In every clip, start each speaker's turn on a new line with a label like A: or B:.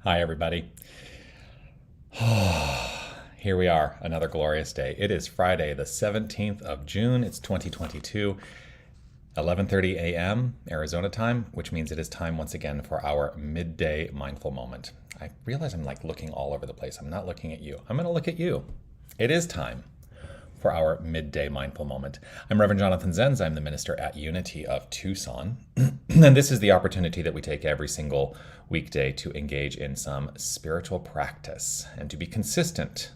A: Hi, everybody. Here we are, another glorious day. It is Friday, the 17th of June. It's 2022, 11:30 a.m. Arizona time, which means it is time once again for our Midday Mindful Moment. I realize I'm like looking all over the place. I'm not looking at you. I'm going to look at you. It is time for our Midday Mindful Moment. I'm Reverend Jonathan Zenz. I'm the minister at Unity of Tucson. And this is the opportunity that we take every single weekday to engage in some spiritual practice and to be consistent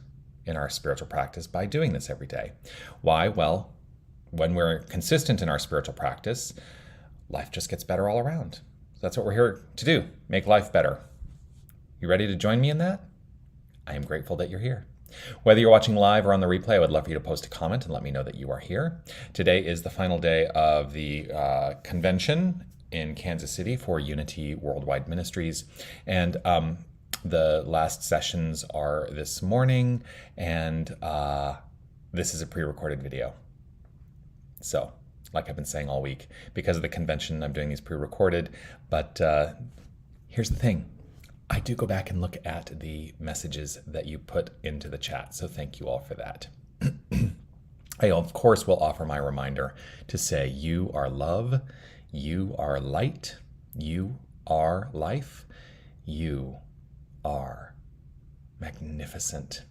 A: in our spiritual practice by doing this every day. Why? Well, when we're consistent in our spiritual practice, life just gets better all around. That's what we're here to do, make life better. You ready to join me in that? I am grateful that you're here. Whether you're watching live or on the replay, I would love for you to post a comment and let me know that you are here. Today is the final day of the convention in Kansas City for Unity Worldwide Ministries. And the last sessions are this morning, and this is a pre-recorded video. So, like I've been saying all week, because of the convention, I'm doing these pre-recorded. But here's the thing. I do go back and look at the messages that you put into the chat, so thank you all for that. I, of course, will offer my reminder to say you are love, you are light, you are life, you are magnificent.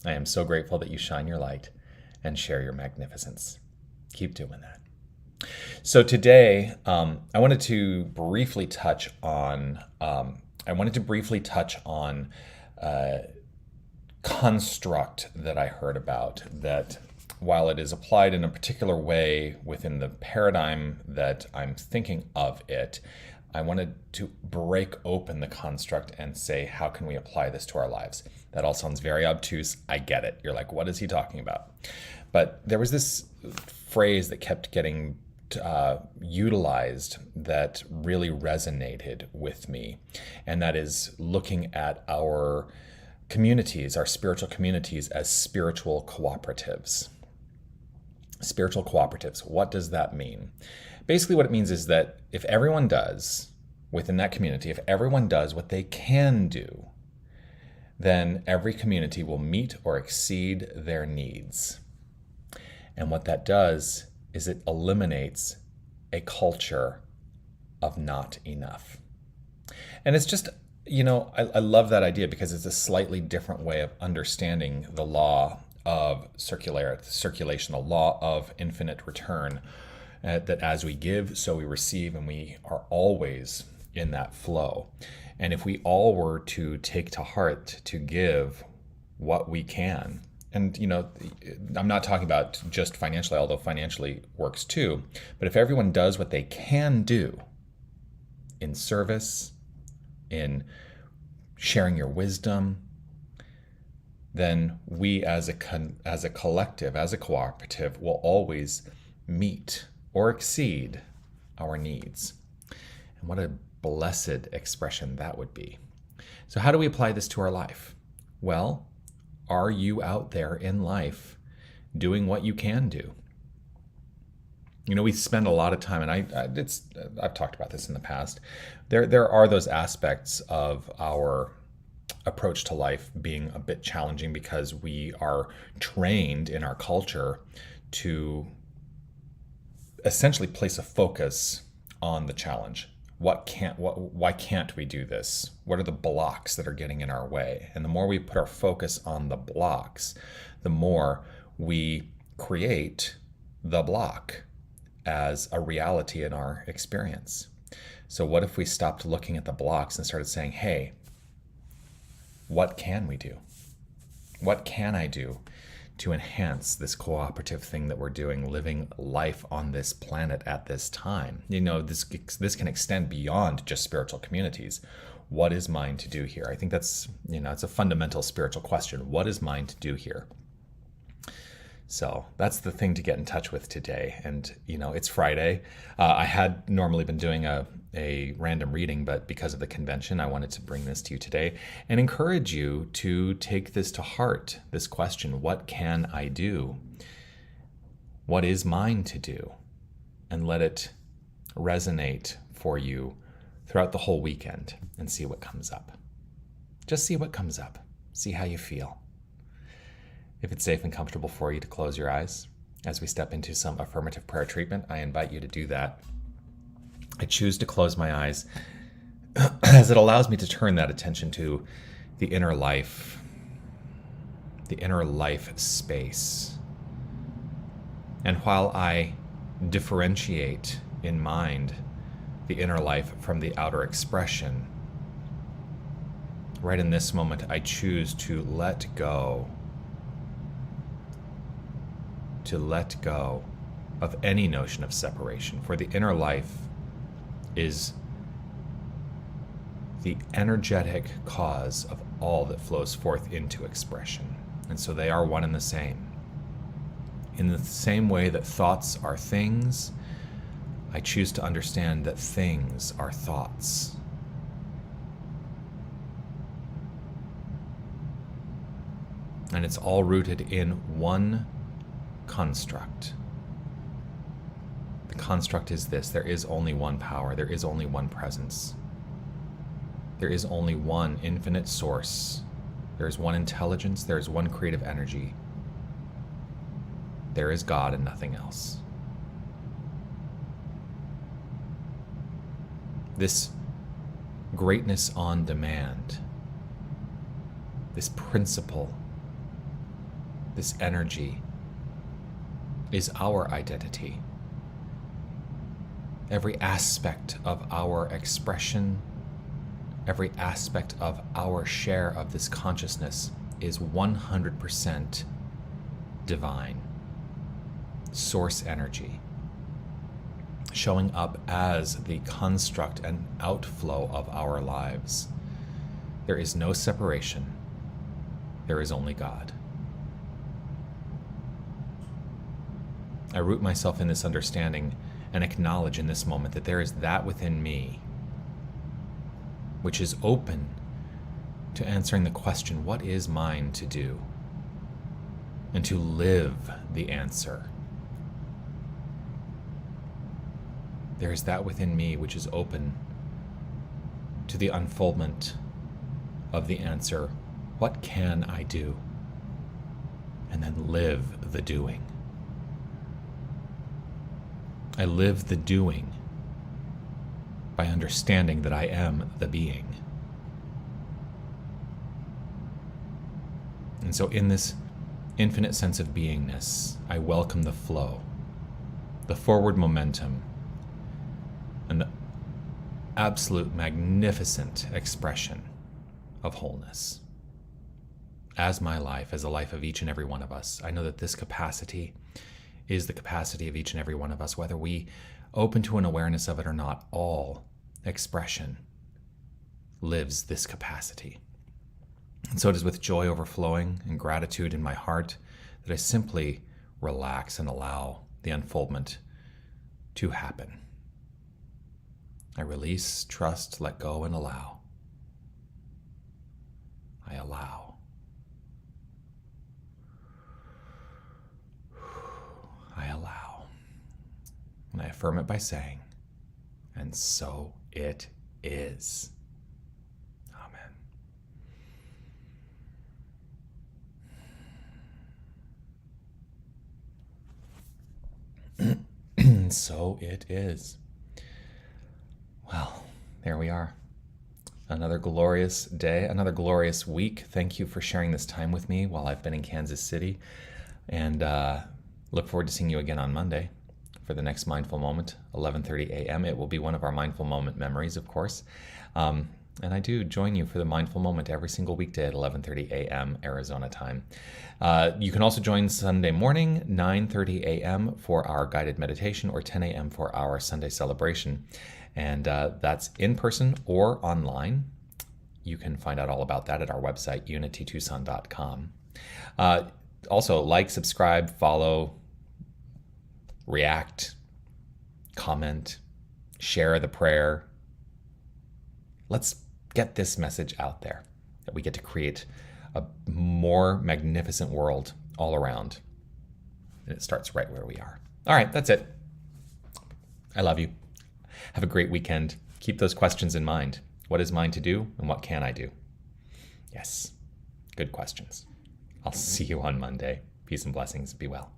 A: I am so grateful that you shine your light and share your magnificence. Keep doing that. So today, I wanted to briefly touch on construct that I heard about, that while it is applied in a particular way within the paradigm that I'm thinking of it, I wanted to break open the construct and say, how can we apply this to our lives? That all sounds very obtuse. I get it. You're like, what is he talking about? But there was this phrase that kept getting utilized that really resonated with me, and that is looking at our communities, our spiritual communities, as spiritual cooperatives. Spiritual cooperatives. What does that mean? Basically, what it means is that if everyone does within that community, if everyone does what they can do, then every community will meet or exceed their needs. And what that does is it eliminates a culture of not enough. And it's just, I love that idea because it's a slightly different way of understanding the law of circulation, the law of infinite return, that as we give, so we receive, and we are always in that flow. And if we all were to take to heart to give what we can, and, I'm not talking about just financially, although financially works too. But if everyone does what they can do in service, in sharing your wisdom, then we as a collective, as a cooperative, will always meet or exceed our needs. And what a blessed expression that would be. So how do we apply this to our life? Well, are you out there in life doing what you can do? We spend a lot of time, and I've talked about this in the past. There are those aspects of our approach to life being a bit challenging because we are trained in our culture to essentially place a focus on the challenge. Why can't we do this? What are the blocks that are getting in our way? And the more we put our focus on the blocks, the more we create the block as a reality in our experience. So what if we stopped looking at the blocks and started saying, hey, what can we do? What can I do to enhance this cooperative thing that we're doing, living life on this planet at this time? This can extend beyond just spiritual communities. What is mine to do here? I think that's, it's a fundamental spiritual question. What is mine to do here? So that's the thing to get in touch with today. And, it's Friday. I had normally been doing a random reading, but because of the convention, I wanted to bring this to you today and encourage you to take this to heart, this question, what can I do? What is mine to do? And let it resonate for you throughout the whole weekend and see what comes up. Just see what comes up. See how you feel. If it's safe and comfortable for you to close your eyes as we step into some affirmative prayer treatment, I invite you to do that. I choose to close my eyes as it allows me to turn that attention to the inner life space. And while I differentiate in mind the inner life from the outer expression, right in this moment, I choose to let go of any notion of separation. For the inner life is the energetic cause of all that flows forth into expression. And so they are one and the same. In the same way that thoughts are things, I choose to understand that things are thoughts. And it's all rooted in one construct. The construct is this: there is only one power, there is only one presence. There is only one infinite source. There is one intelligence, there is one creative energy. There is God and nothing else. This greatness on demand, this principle, this energy is our identity. Every aspect of our expression, every aspect of our share of this consciousness is 100% divine, source energy, showing up as the construct and outflow of our lives. There is no separation. There is only God. I root myself in this understanding and acknowledge in this moment that there is that within me which is open to answering the question, what is mine to do? And to live the answer. There is that within me which is open to the unfoldment of the answer, what can I do? And then live the doing. I live the doing by understanding that I am the being. And so in this infinite sense of beingness, I welcome the flow, the forward momentum, and the absolute magnificent expression of wholeness. As my life, as the life of each and every one of us, I know that this capacity is the capacity of each and every one of us, whether we open to an awareness of it or not. All expression lives this capacity. And so it is with joy overflowing and gratitude in my heart that I simply relax and allow the unfoldment to happen. I release, trust, let go, and allow. I allow. I allow. And I affirm it by saying, and so it is. Amen. So it is. Well, there we are. Another glorious day, another glorious week. Thank you for sharing this time with me while I've been in Kansas City. And look forward to seeing you again on Monday for the next Mindful Moment, 11:30 a.m. It will be one of our Mindful Moment memories, of course. And I do join you for the Mindful Moment every single weekday at 11:30 a.m. Arizona time. You can also join Sunday morning, 9:30 a.m. for our guided meditation, or 10 a.m. for our Sunday celebration. And that's in person or online. You can find out all about that at our website, unitytucson.com. Also, like, subscribe, follow, react, comment, share the prayer. Let's get this message out there, that we get to create a more magnificent world all around. And it starts right where we are. All right, that's it. I love you. Have a great weekend. Keep those questions in mind. What is mine to do, and what can I do? Yes. Good questions. I'll see you on Monday. Peace and blessings. Be well.